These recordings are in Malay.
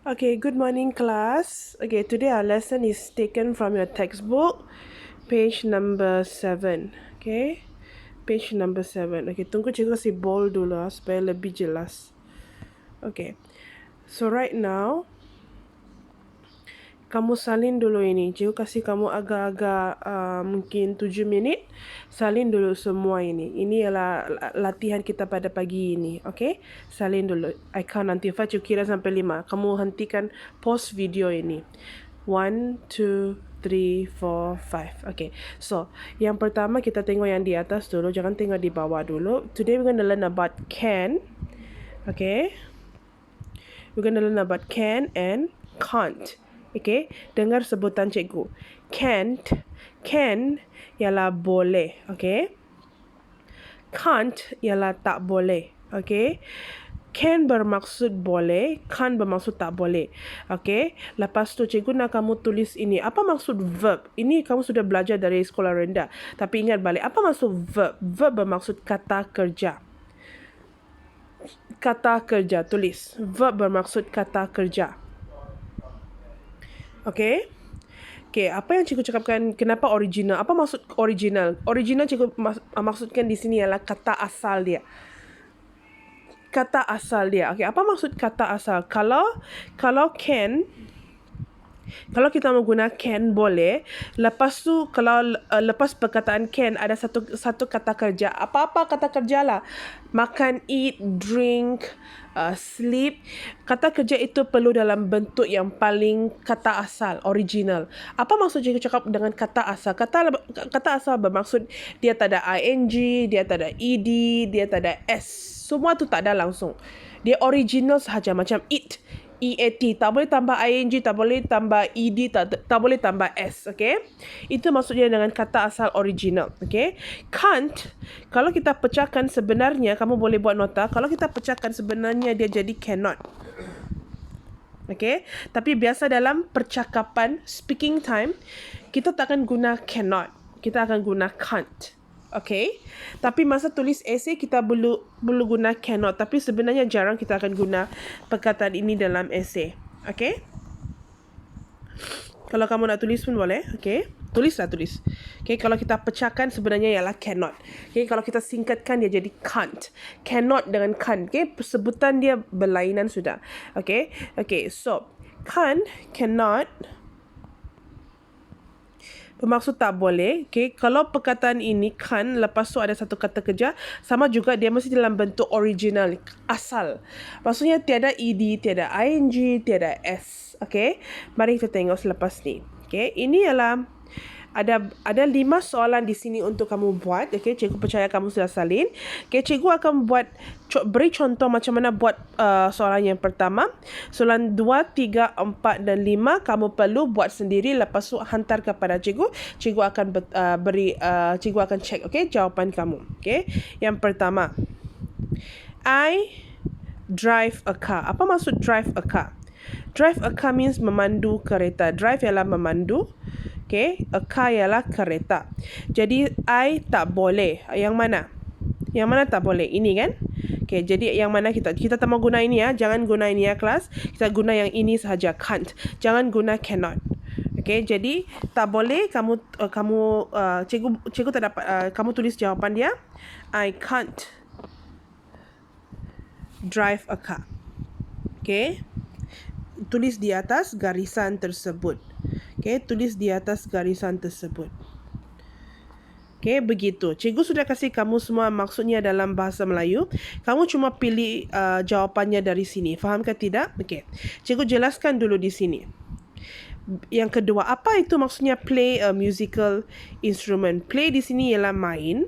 Okay, good morning, class. Okay, today our lesson is taken from your textbook, page number 7. Okay, page number 7. Okay, tunggu cikgu kasih bold dulu supaya lebih jelas. Okay, so right now, kamu salin dulu ini. Cikgu kasih kamu agak-agak mungkin 7 minit. Salin dulu semua ini. Ini ialah latihan kita pada pagi ini. Okay? Salin dulu. I count nanti. Cikgu kira sampai 5. Kamu hentikan pause video ini. 1, 2, 3, 4, 5. Okay. So, yang pertama kita tengok yang di atas dulu. Jangan tengok di bawah dulu. Today we're going to learn about can. Okay? We're going to learn about can and can't. Okay, dengar sebutan cikgu. Can't, can ialah boleh, okay. Can't ialah tak boleh, okay. Can bermaksud boleh, can't bermaksud tak boleh. Okay, lepas tu cikgu nak kamu tulis ini. Apa maksud verb? Ini kamu sudah belajar dari sekolah rendah. Tapi ingat balik, apa maksud verb? Verb bermaksud kata kerja. Kata kerja, tulis. Verb bermaksud kata kerja. Okay. Okay, apa yang cikgu cakapkan kenapa original? Apa maksud original? Original cikgu maksudkan di sini ialah kata asal dia. Kata asal dia. Okay, apa maksud kata asal? Kalau can, kalau kita menggunakan can boleh, lepas tu kalau lepas perkataan can ada satu kata kerja. Apa-apa kata kerja lah. Makan, eat, drink, sleep. Kata kerja itu perlu dalam bentuk yang paling kata asal, original. Apa maksud cikgu cakap dengan kata asal? Kata asal bermaksud dia tak ada ing, dia tak ada ed, dia tak ada s. Semua tu tak ada langsung. Dia original sahaja, macam eat. EAT, tak boleh tambah ing, tak boleh tambah ed, tak boleh tambah s, okay? Itu maksudnya dengan kata asal original, okay? Can't, kalau kita pecahkan sebenarnya, kamu boleh buat nota, kalau kita pecahkan sebenarnya dia jadi cannot. Okay? Tapi biasa dalam percakapan, speaking time, kita tak akan guna cannot, kita akan guna can't. Okay, tapi masa tulis essay kita perlu guna cannot, tapi sebenarnya jarang kita akan guna perkataan ini dalam essay. Okay, kalau kamu nak tulis pun boleh. Okay, tulislah. Okay, kalau kita pecahkan sebenarnya ialah cannot. Okay, kalau kita singkatkan dia jadi can't. Cannot dengan can't. Okay, sebutan dia berlainan sudah. Okay, so can't, cannot bermaksud tak boleh. Okay, kalau perkataan ini kan lepas tu ada satu kata kerja, sama juga dia mesti dalam bentuk original, asal. Maksudnya tiada ed, tiada ing, tiada s. Okay, mari kita tengok selepas ni. Okay, ini ialah ada 5 soalan di sini untuk kamu buat. Okay, cikgu percaya kamu sudah salin. Okay, cikgu akan beri contoh macam mana buat soalan yang pertama. Soalan 2, 3, 4 dan 5 kamu perlu buat sendiri. Lepas tu hantar kepada cikgu. Cikgu akan cikgu akan check, okay, jawapan kamu. Okay, yang pertama, I drive a car. Apa maksud drive a car? Drive a car means memandu kereta. Drive ialah memandu. Okay, a car ialah kereta. Jadi I tak boleh. Yang mana? Yang mana tak boleh? Ini kan? Okay, jadi yang mana kita tak mau guna ini ya. Jangan guna ini ya kelas. Kita guna yang ini sahaja, can't. Jangan guna cannot. Okay, jadi tak boleh cikgu tak dapat kamu tulis jawapan dia. I can't drive a car. Okay, tulis di atas garisan tersebut. Okay, tulis di atas garisan tersebut. Okay, begitu. Cikgu sudah kasih kamu semua maksudnya dalam bahasa Melayu. Kamu cuma pilih jawapannya dari sini. Faham ke tidak? Okay, cikgu jelaskan dulu di sini. Yang kedua, apa itu maksudnya play a musical instrument? Play di sini ialah main.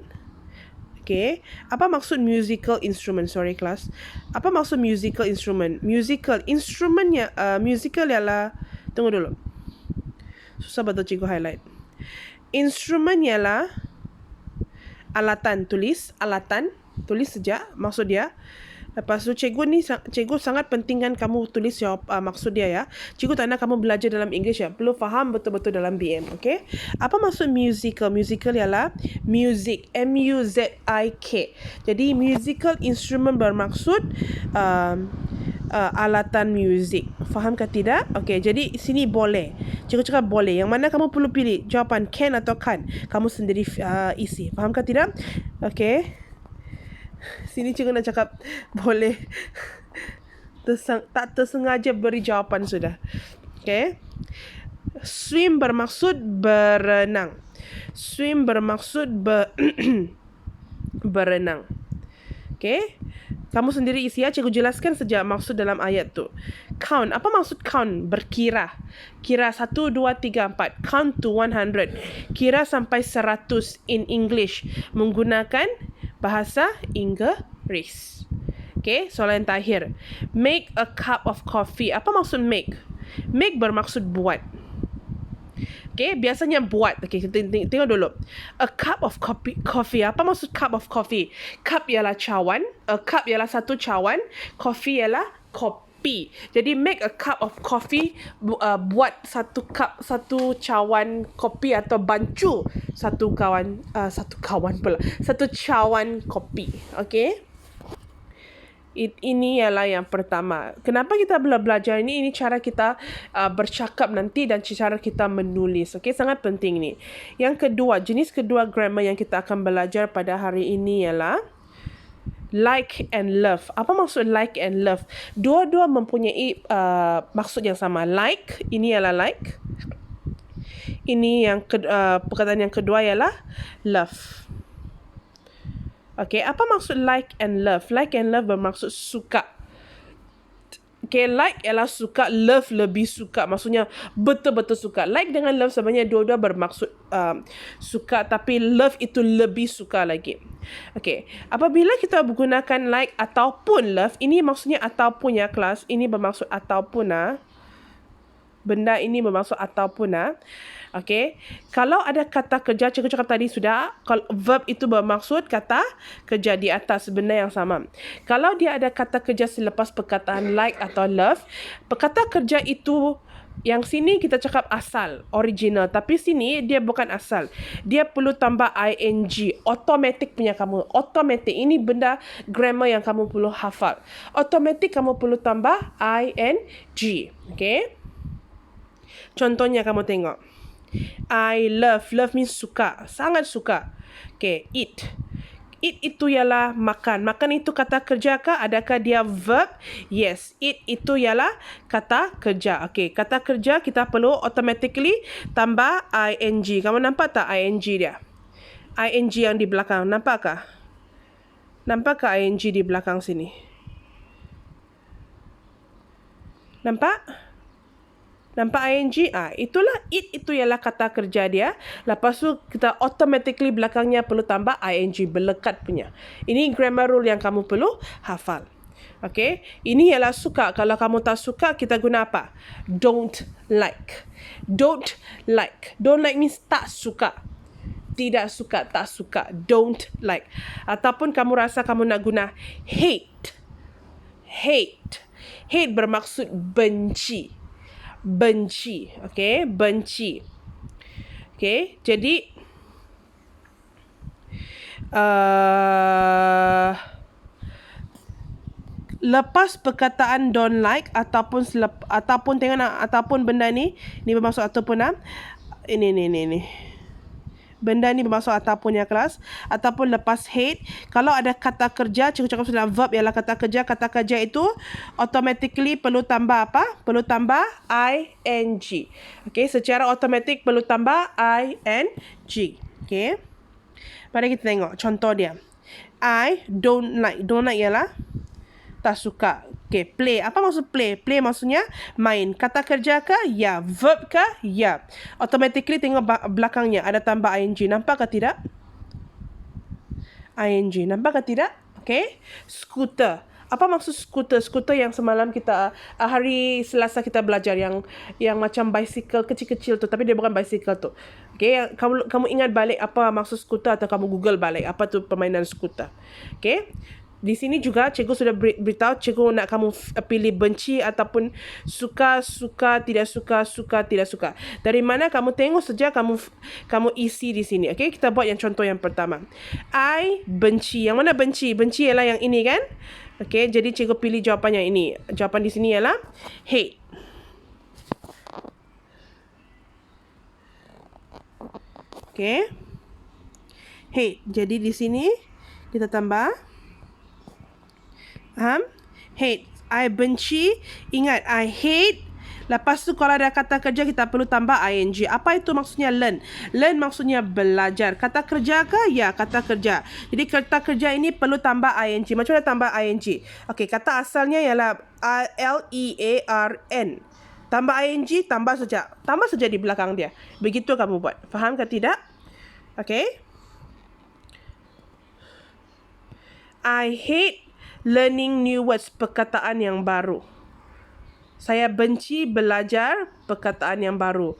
Okay, apa maksud musical instrument? Sorry kelas. Apa maksud musical instrument? Musical instrumentnya, musical ialah, tunggu dulu. Susah betul cikgu highlight. Instrument ialah alatan. Tulis alatan. Tulis saja maksud dia. Lepas tu cikgu sangat pentingkan kamu tulis maksud dia ya. Cikgu tak nak kamu belajar dalam English ya. Perlu faham betul-betul dalam BM. Okay. Apa maksud musical? Musical ialah music. M-U-Z-I-K. Jadi musical instrument bermaksud alatan muzik. Faham ke tidak? Okey, jadi sini boleh. Cikgu cakap boleh. Yang mana kamu perlu pilih? Jawapan can atau can't. Kamu sendiri isi. Faham ke tidak? Okey. Sini cikgu nak cakap boleh. Tak tersengaja beri jawapan sudah. Okey. Swim bermaksud berenang. Swim bermaksud berenang. Okey. Kamu sendiri isi ya. Cikgu jelaskan sejak maksud dalam ayat tu. Count. Apa maksud count? Berkira. Kira 1, 2, 3, 4. Count to 100. Kira sampai 100 in English. Menggunakan bahasa Inggeris. Okay, soalan yang terakhir. Make a cup of coffee. Apa maksud make? Make bermaksud buat. Okay, biasanya buat. Okay, kita tengok dulu. A cup of coffee. Apa maksud cup of coffee? Cup ialah cawan. A cup ialah satu cawan. Coffee ialah kopi. Jadi make a cup of coffee. Buat satu cawan kopi atau bancu satu cawan kopi. Okay. Ini ialah yang pertama. Kenapa kita belajar ini? Ini cara kita bercakap nanti dan cara kita menulis. Okay, sangat penting ni. Yang kedua, jenis kedua grammar yang kita akan belajar pada hari ini ialah like and love. Apa maksud like and love? Dua-dua mempunyai maksud yang sama. Like, ini ialah like. Ini yang perkataan yang kedua ialah love. Okay, apa maksud like and love? Like and love bermaksud suka. Okay, like ialah suka, love lebih suka. Maksudnya betul-betul suka. Like dengan love sebenarnya dua-dua bermaksud suka, tapi love itu lebih suka lagi. Okay, apabila kita menggunakan like ataupun love, ini maksudnya ataupun ya kelas. Ini bermaksud ataupun benda ini bermaksud ataupun Okay. Kalau ada kata kerja, cikgu cakap tadi sudah, kalau verb itu bermaksud kata kerja di atas, benda yang sama. Kalau dia ada kata kerja selepas perkataan like atau love, kata kerja itu yang sini kita cakap asal, original. Tapi sini dia bukan asal. Dia perlu tambah ing. Automatic punya kamu. Automatic. Ini benda grammar yang kamu perlu hafal. Automatic kamu perlu tambah ing. Okay. Contohnya kamu tengok. I love. Love means suka. Sangat suka. Okay. Eat. Eat itu ialah makan. Makan itu kata kerja kah? Adakah dia verb? Yes. Eat itu ialah kata kerja. Okay. Kata kerja kita perlu automatically tambah ing. Kamu nampak tak ing dia? Ing yang di belakang. Nampakkah? Nampakkah ing di belakang sini? Nampak? Nampak ing? Itulah it, itu ialah kata kerja dia. Lepas tu kita automatically belakangnya perlu tambah ing, berlekat punya. Ini grammar rule yang kamu perlu hafal. Okay. Ini ialah suka. Kalau kamu tak suka, kita guna apa? Don't like. Don't like. Don't like means tak suka. Tidak suka, tak suka. Don't like. Ataupun kamu rasa kamu nak guna hate. Hate. Hate bermaksud benci. Benci. Okay. Benci. Okay. Jadi lepas perkataan don't like ataupun benda ni bermaksud ataupun ini benda ni bermaksud ataupun ya kelas, ataupun lepas hate, kalau ada kata kerja, cikgu cakap sudah verb ialah kata kerja itu automatically perlu tambah apa? Perlu tambah ing. Okay, secara automatik perlu tambah ing. Okay, mari kita tengok contoh dia. I don't like. Don't like ialah tak suka. Okay, play. Apa maksud play? Play maksudnya main. Kata kerja ke? Ya. Verb ke? Ya. Automatically tengok belakangnya ada tambah ing. Nampak ke tidak? Ing. Nampak ke tidak? Okay. Scooter. Apa maksud scooter? Scooter yang semalam kita hari Selasa kita belajar yang macam bicycle kecil-kecil tu, tapi dia bukan bicycle tu. Okay, kamu ingat balik apa maksud scooter atau kamu Google balik apa tu permainan scooter. Okay. Di sini juga cikgu sudah beritahu cikgu nak kamu pilih benci ataupun suka, tidak suka, tidak suka. Dari mana kamu tengok saja kamu isi di sini. Okey, kita buat yang contoh yang pertama. I benci. Yang mana benci? Benci ialah yang ini kan? Okay, jadi cikgu pilih jawapan yang ini. Jawapan di sini ialah hate. Okay. Hate. Jadi di sini kita tambah. Hate. I benci. Ingat, I hate. Lepas tu kalau ada kata kerja kita perlu tambah ing. Apa itu maksudnya learn? Learn maksudnya belajar. Kata kerja ke? Ya, kata kerja. Jadi kata kerja ini perlu tambah ing. Macam mana tambah ing? Okey, kata asalnya ialah learn. Tambah ing, tambah saja. Tambah saja di belakang dia. Begitu kamu buat. Faham ke tidak? Okey. I hate learning new words, perkataan yang baru. Saya benci belajar perkataan yang baru.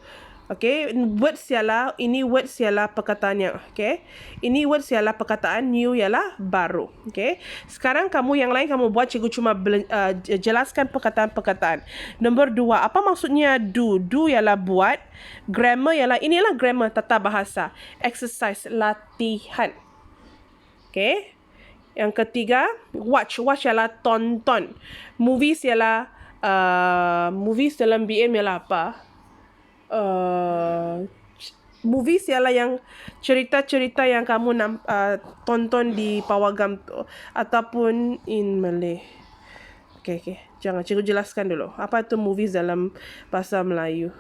Okay, words ialah, ini words ialah perkataan yang, okay. Ini words ialah perkataan, new ialah baru. Okay. Sekarang kamu yang lain kamu buat, cikgu cuma jelaskan perkataan-perkataan. Nombor 2, apa maksudnya do? Do ialah buat. Grammar ialah, inilah grammar, tata bahasa. Exercise, latihan. Okay. Yang ketiga, watch. Watch ialah tonton. Movies ialah, movies dalam BM ialah apa? Movies ialah yang cerita-cerita yang kamu tonton di pawagam tu, ataupun in Malay. Okay. Jangan, cikgu jelaskan dulu. Apa itu movies dalam bahasa Melayu?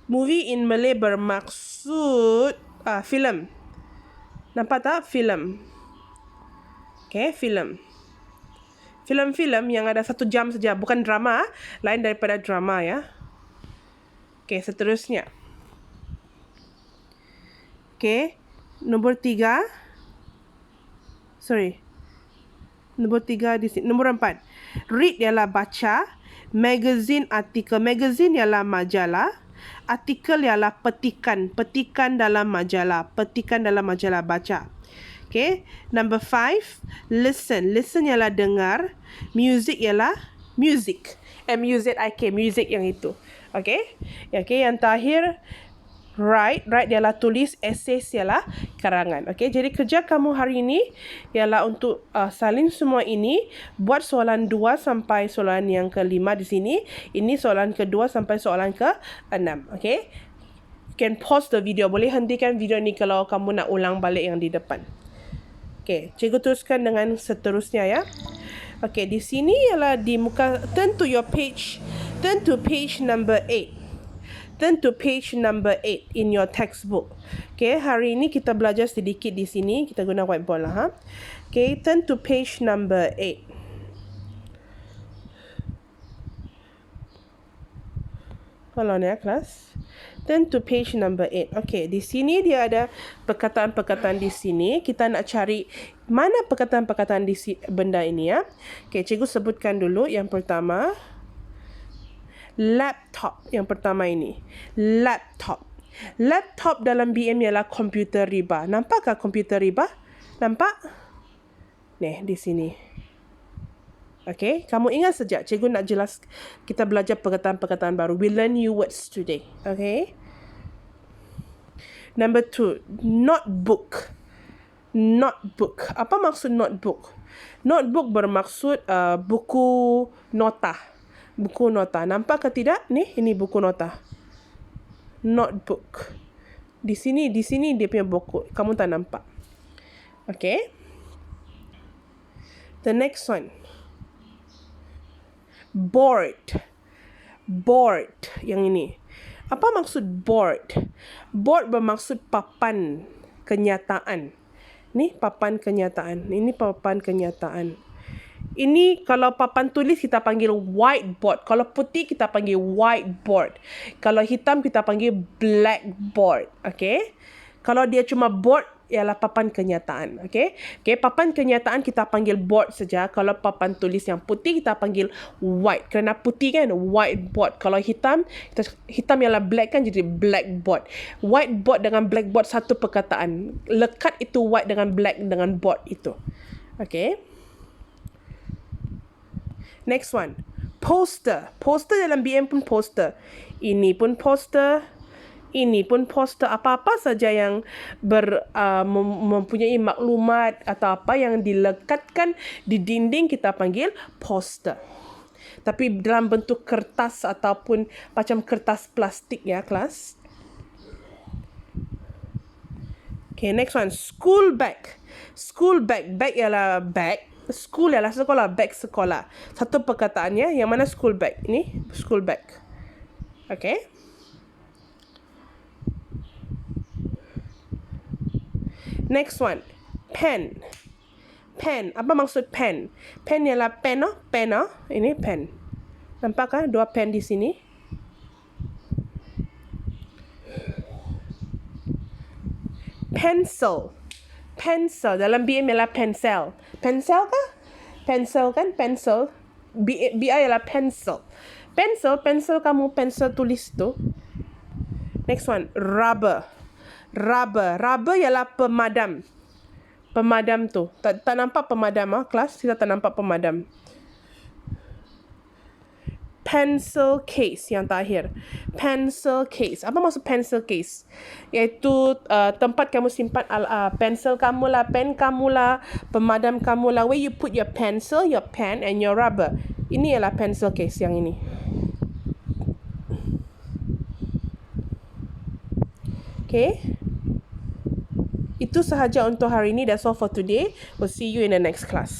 Movie in Malay bermaksud filem. Nampak tak? Filem. Okay, filem. Filem-filem yang ada 1 jam saja. Bukan drama. Lain daripada drama ya. Okay, seterusnya. Okay. Nombor 3. Nombor 3 di sini. Nombor 4. Read ialah baca. Magazine, artikel. Magazine ialah majalah. Artikel ialah petikan. Petikan dalam majalah. Petikan dalam majalah, baca. Okay. Number 5. Listen. Listen ialah dengar. Music ialah music. M-U-Z-I-K. Music yang itu. Okay. Okay. Yang terakhir, write. Write ialah tulis. Essay ialah karangan. Okay. Jadi kerja kamu hari ini ialah untuk salin semua ini. Buat soalan 2 sampai soalan yang ke-5 di sini. Ini soalan ke-2 sampai soalan ke-6. Okay. You can pause the video. Boleh hentikan video ni kalau kamu nak ulang balik yang di depan. Okay. Cikgu teruskan dengan seterusnya ya. Okay. Di sini ialah di muka. Turn to your page. Turn to page number 8. Turn to page number 8 in your textbook. Okay, hari ini kita belajar sedikit di sini. Kita guna whiteboard lah. Okay, turn to page number 8. Hold on ya, kelas. Turn to page number 8. Okay, di sini dia ada perkataan-perkataan di sini. Kita nak cari mana perkataan-perkataan di benda ini ya. Okay, cikgu sebutkan dulu yang pertama. Laptop yang pertama ini. Laptop. Laptop dalam BM ialah komputer riba. Nampakkah komputer riba? Nampak? Nih, di sini. Okay, kamu ingat saja. Cikgu nak jelas, kita belajar perkataan-perkataan baru. We learn new words today. Okay. Number 2. Notebook. Notebook. Apa maksud notebook? Notebook bermaksud buku nota. Buku nota. Nampak ke tidak? Ini buku nota. Notebook. Di sini dia punya buku. Kamu tak nampak. Okay. The next one. Board. Board. Yang ini. Apa maksud board? Board bermaksud papan kenyataan. Ni papan kenyataan. Ini papan kenyataan. Ini kalau papan tulis kita panggil whiteboard. Kalau putih kita panggil whiteboard. Kalau hitam kita panggil blackboard. Okay. Kalau dia cuma board ialah papan kenyataan. Okay. Okay. Papan kenyataan kita panggil board saja. Kalau papan tulis yang putih kita panggil white. Kerana putih kan whiteboard. Kalau hitam ialah black kan jadi blackboard. Whiteboard dengan blackboard satu perkataan. Lekat itu white dengan black dengan board itu. Okay. Next one. Poster. Poster dalam BM pun poster. Ini pun poster. Ini pun poster, apa-apa saja yang mempunyai maklumat atau apa yang dilekatkan di dinding kita panggil poster. Tapi dalam bentuk kertas ataupun macam kertas plastik ya, kelas. Okay, next one. School bag. School bag. Bag ialah bag. School ialah sekolah. Bag sekolah. Satu perkataannya. Yang mana school bag? Ini school bag. Okay. Next one. Pen. Pen. Apa maksud pen? Pen ialah pen. Pen. Ini pen. Nampak kan? Dua pen di sini. Pencil. Pencil. Dalam BM ialah pencil. Pencil kah? Pencil kan? Pencil. BI ialah pencil. Pencil kamu pencil tulis tu. Next one. Rubber. Rubber ialah pemadam. Pemadam tu. Tak nampak pemadam kelas? Kita tak nampak pemadam. Pencil case yang terakhir. Pencil case. Apa maksud pencil case? Iaitu tempat kamu simpan pensel kamu lah, pen kamu lah, pemadam kamu lah. Where you put your pencil, your pen and your rubber. Ini ialah pencil case yang ini. Okay. Itu sahaja untuk hari ini. That's all for today. We'll see you in the next class.